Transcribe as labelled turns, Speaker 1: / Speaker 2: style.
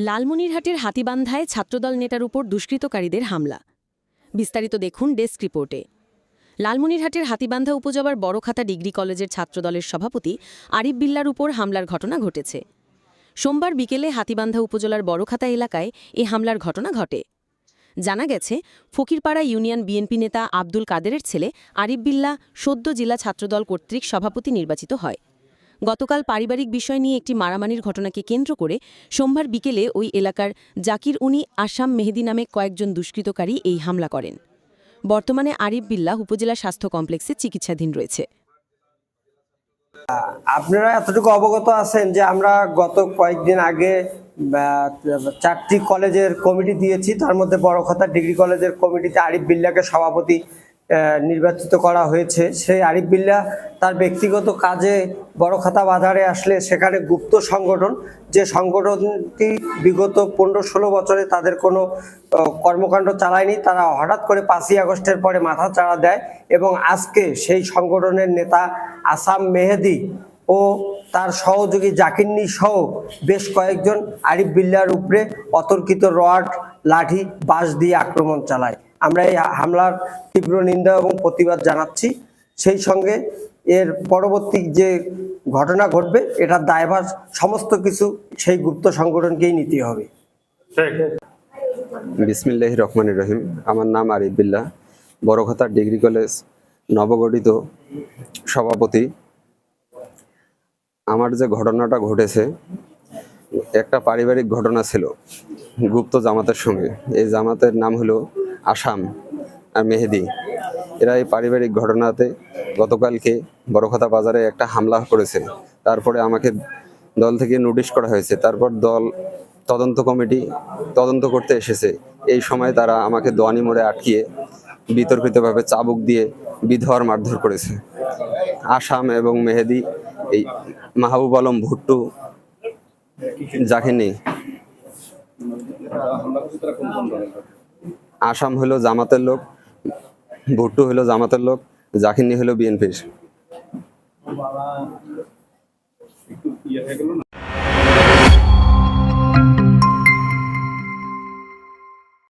Speaker 1: লালমনিরহাটের হাতীবান্ধায় ছাত্রদল নেতার উপর দুষ্কৃতকারীদের হামলা। বিস্তারিত দেখুন ডেস্ক রিপোর্টে। লালমনিরহাটের হাতীবান্ধা উপজেলার বড়খাতা ডিগ্রি কলেজের ছাত্রদলের সভাপতি আরিফ বিল্লার উপর হামলার ঘটনা ঘটেছে। সোমবার বিকেলে হাতীবান্ধা উপজেলার বড়খাতা এলাকায় এ হামলার ঘটনা ঘটে। জানা গেছে, ফকিরপাড়া ইউনিয়ন বিএনপি নেতা আব্দুল কাদেরের ছেলে আরিফ বিল্লা সদ্য জেলা ছাত্রদল কর্তৃক সভাপতি নির্বাচিত হয়। গতকাল পারিবারিক বিষয় নিয়ে একটি মারামারির ঘটনাকে কেন্দ্র করে সোমবার বিকেলে ওই এলাকার জাকির উনি আসাম মেহেদি নামে কয়েকজন দুষ্কৃতকারী এই হামলা করেন। বর্তমানে আরিফ বিল্লাহ উপজেলা স্বাস্থ্য কমপ্লেক্সে চিকিৎসাধীন রয়েছে।
Speaker 2: আপনারা এতটুকু অবগত আছেন যে আমরা গত কয়েকদিন আগে 4টি কলেজের কমিটি দিয়েছি, তার মধ্যে বড়খাতা ডিগ্রি কলেজের কমিটিতে আরিফ বিল্লাহকে সভাপতি নির্বাচিত করা হয়েছে। সেই আরিফ বিল্লাহ তার ব্যক্তিগত কাজে বড়খাতা বাজারে আসলে সেখানে গুপ্ত সংগঠন, যে সংগঠনটি বিগত 15-16 বছরে তাদের কোনো কর্মকাণ্ড চালায়নি, তারা হঠাৎ করে 5ই আগস্টের পরে মাথা চাড়া দেয় এবং আজকে সেই সংগঠনের নেতা আসাম মেহেদি ও তার সহযোগী জাকিন্নি সহ বেশ কয়েকজন আরিফ বিল্লাহর উপরে অতর্কিত রড, লাঠি, বাঁশ দিয়ে আক্রমণ চালায়। আমরা এই হামলার তীব্র নিন্দা এবং প্রতিবাদ জানাচ্ছি। সেই সঙ্গে এর পরবর্তী যে ঘটনা ঘটবে এটার দায়ভার সমস্ত কিছু সেই গুপ্ত সংগঠনকেই নিতে হবে।
Speaker 3: বিসমিল্লাহির রহমানির রহিম। আমার নাম আরিফ বিল্লাহ, বড়খাতা ডিগ্রি কলেজ নবগঠিত সভাপতি। আমার যে ঘটনাটা ঘটেছে একটা পারিবারিক ঘটনা ছিল গুপ্ত জামাতের সঙ্গে। এই জামাতের নাম হলো আসাম আর মেহেদি। এরা এই পারিবারিক ঘটনাতে গতকালকে বড়খাতা বাজারে একটা হামলা করেছে। তারপরে আমাকে দল থেকে নোটিশ করা হয়েছে। তারপর দল তদন্ত কমিটি তদন্ত করতে এসেছে। এই সময় তারা আমাকে দোয়ানি মোড়ে আটকিয়ে বিতর্কিতভাবে চাবুক দিয়ে বিধর মারধর করেছে। আসাম এবং মেহেদি এই মাহবুব আলম ভুট্টু জাকিনি। আসাম হলো জামাতের লোক, ভুট্টু হলো জামাতের লোক, জাকিনি হলো বিএনপির।